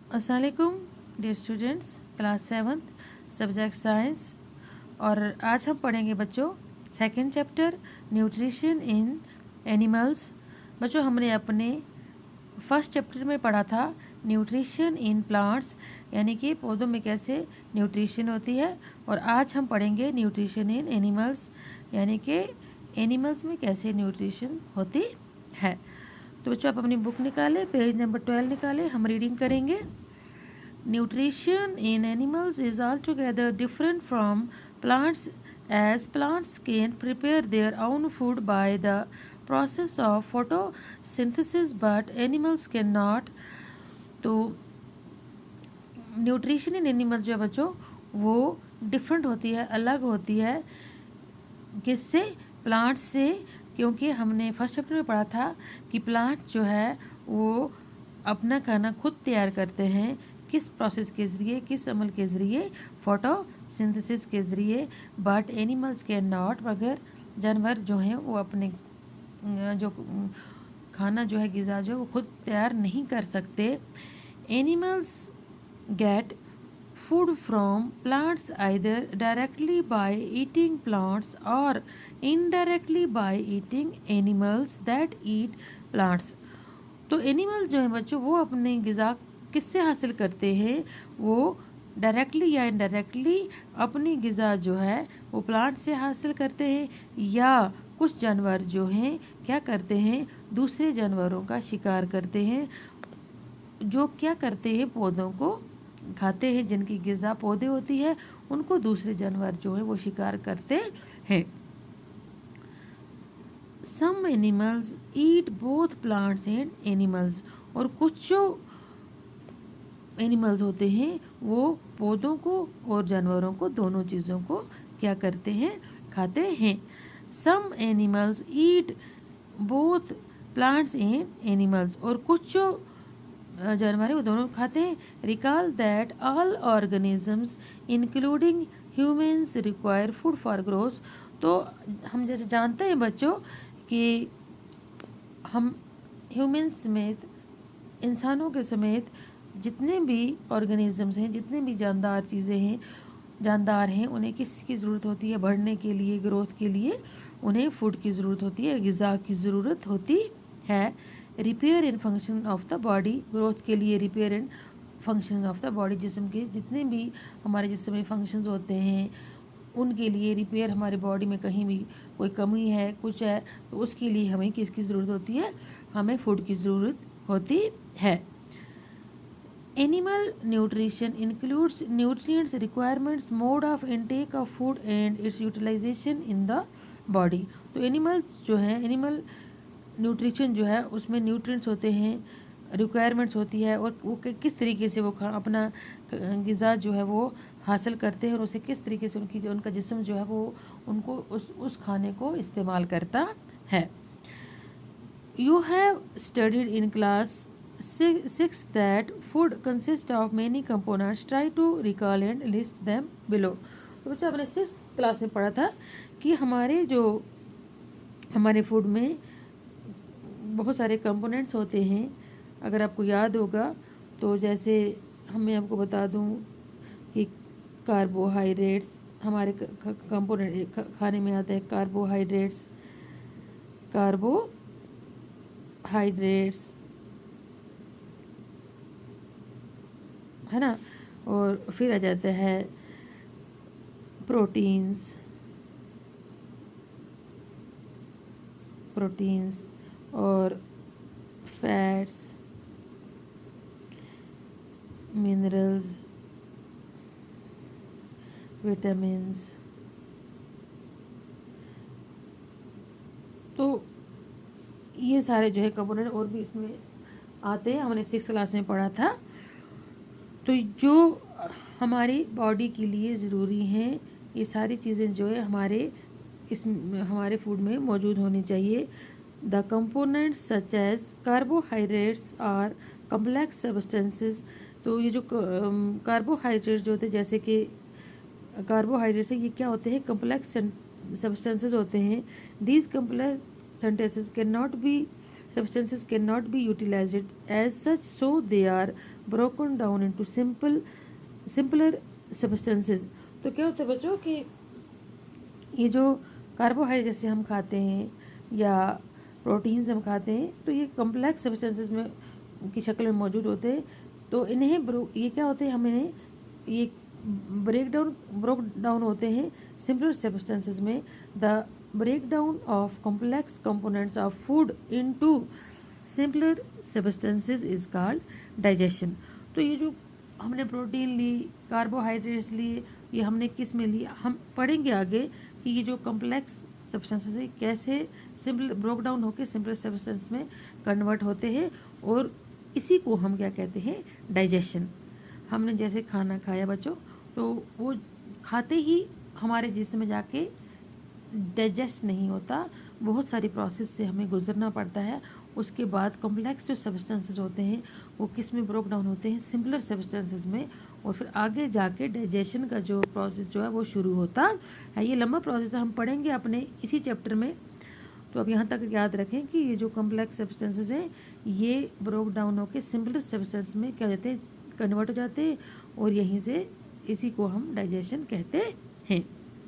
अस्सलाम वालेकुम dear students, class 7th subject science. और आज हम पढ़ेंगे बच्चों second chapter nutrition in animals. बच्चों हमने अपने फर्स्ट चैप्टर में पढ़ा था न्यूट्रिशन इन प्लांट्स, यानी कि पौधों में कैसे न्यूट्रिशन होती है। और आज हम पढ़ेंगे न्यूट्रिशन इन एनिमल्स, यानी कि एनिमल्स में कैसे न्यूट्रिशन होती है। तो बच्चों आप अपनी बुक निकालें, पेज नंबर 12 निकालें, हम रीडिंग करेंगे। Nutrition in animals is altogether different from plants, as plants can prepare their own food by the process of photosynthesis but animals cannot। तो न्यूट्रिशन इन एनिमल्स जो है बच्चों वो डिफरेंट होती है, अलग होती है। किससे? प्लांट्स से। क्योंकि हमने फर्स्ट चैप्टर में पढ़ा था कि प्लांट जो है वो अपना खाना खुद तैयार करते हैं। किस प्रोसेस के ज़रिए, किस अमल के ज़रिए? फोटोसिंथेसिस के ज़रिए। बट एनिमल्स कैन नॉट, मगर जानवर जो हैं वो अपने जो खाना जो है, ग़िज़ा जो वो खुद तैयार नहीं कर सकते। Animals gate food from plants either directly by eating plants or indirectly by eating animals that eat plants। तो एनिमल्स जो हैं बच्चों वो अपने ग़िज़ा किससे हासिल करते हैं? वो डायरेक्टली या इनडायरेक्टली अपनी ग़िज़ा जो है वो प्लांट से हासिल करते हैं, या कुछ जानवर जो हैं क्या करते हैं? दूसरे जानवरों का शिकार करते हैं, जो क्या करते हैं? पौधों को खाते हैं। जिनकी ग़िज़ा पौधे होती है उनको दूसरे जानवर जो है वो शिकार करते हैं। Some animals eat both plants and animals. और कुछ जो एनिमल्स होते हैं वो पौधों को और जानवरों को, दोनों चीज़ों को क्या करते हैं? खाते हैं। Some animals eat both plants and animals. और कुछ जो जानवर वो दोनों खाते हैं। Recall that all organisms including humans require food for growth. तो हम जैसे जानते हैं बच्चों कि हम ह्यूमंस समेत, इंसानों के समेत जितने भी ऑर्गेनिजम्स हैं, जितने भी जानदार चीज़ें हैं, जानदार हैं, उन्हें किसकी ज़रूरत होती है? बढ़ने के लिए, ग्रोथ के लिए उन्हें फूड की ज़रूरत होती है, ग़िज़ा की ज़रूरत होती है। Repair in function of the body, growth के लिए repair and function of the body, जिस्म के जितने भी हमारे जिस्म में फंक्शंस होते हैं उनके लिए रिपेयर, हमारे बॉडी में कहीं भी कोई कमी है, कुछ है, तो उसके लिए हमें किसकी ज़रूरत होती है? हमें फूड की ज़रूरत होती है। Animal nutrition includes nutrients requirements, mode of intake of food and its utilisation in the body. तो एनिमल्स जो हैं, एनिमल न्यूट्रिशन जो है उसमें न्यूट्रिएंट्स होते हैं, रिक्वायरमेंट्स होती है, और वो किस तरीके से वो अपना ग़िज़ा जो है वो हासिल करते हैं, और उसे किस तरीके से उनका जिस्म जो है वो उनको उस खाने को इस्तेमाल करता है। You have studied in class 6 that food consist of many components, try to recall and list them below. तो बच्चों आपने 6th क्लास में पढ़ा था कि हमारे फूड में बहुत सारे कंपोनेंट्स होते हैं। अगर आपको याद होगा तो जैसे मैं आपको बता दूं कि कार्बोहाइड्रेट्स हमारे कंपोनेंट खाने में आते हैं। कार्बोहाइड्रेट्स है ना, और फिर आ जाता है प्रोटीन्स और फैट्स, मिनरल्स, विटामिन्स। तो ये सारे जो है कंपोनेंट और भी इसमें आते हैं, हमने 6th क्लास में पढ़ा था। तो जो हमारी बॉडी के लिए ज़रूरी हैं ये सारी चीज़ें जो है हमारे फूड में मौजूद होनी चाहिए। The components such as carbohydrates are complex substances. तो ये जो कार्बोहाइड्रेट्स जो होते हैं, जैसे कि कार्बोहाइड्रेट्स ये क्या होते हैं? कम्प्लेक्स सब्सटेंसेस होते हैं। These complex substances cannot be utilized as such, so they are broken down into simpler substances. तो क्या होता है बच्चों कि ये जो कार्बोहाइड्रेट जैसे हम खाते हैं या प्रोटीन्स हम खाते हैं, तो ये कॉम्प्लेक्स सब्सटेंसेस में की शक्ल में मौजूद होते हैं। तो इन्हें ये क्या होते हैं, हम इन्हें ये ब्रोक डाउन होते हैं सिंपलर सब्सटेंसेस में। The breakdown of complex components of food into simpler substances is called digestion। तो ये जो हमने प्रोटीन ली, कार्बोहाइड्रेट्स लिए, ये हमने किस में लिया, हम पढ़ेंगे आगे कि ये जो कॉम्प्लेक्स सब्सटेंसेस है कैसे सिंपल ब्रोक डाउन होकर सिंपल सब्सटेंस में कन्वर्ट होते हैं, और इसी को हम क्या कहते हैं, डाइजेशन। हमने जैसे खाना खाया बच्चों, तो वो खाते ही हमारे जिस्म में जाके डाइजेस्ट नहीं होता, बहुत सारी प्रोसेस से हमें गुजरना पड़ता है। उसके बाद कॉम्प्लेक्स जो सब्सटेंसेस होते हैं वो किस में ब्रोक डाउन होते हैं, सिंपलर सब्सटेंसेस में, और फिर आगे जाके डाइजेशन का जो प्रोसेस जो है वो शुरू होता है। ये लंबा प्रोसेस हम पढ़ेंगे अपने इसी चैप्टर में। तो अब यहाँ तक याद रखें कि ये जो कॉम्प्लेक्स सब्सटेंसेस हैं ये ब्रोक डाउन होकर सिंपलर सब्सटेंस में क्या होते हैं, कन्वर्ट हो जाते हैं, और यहीं से इसी को हम डाइजेशन कहते हैं।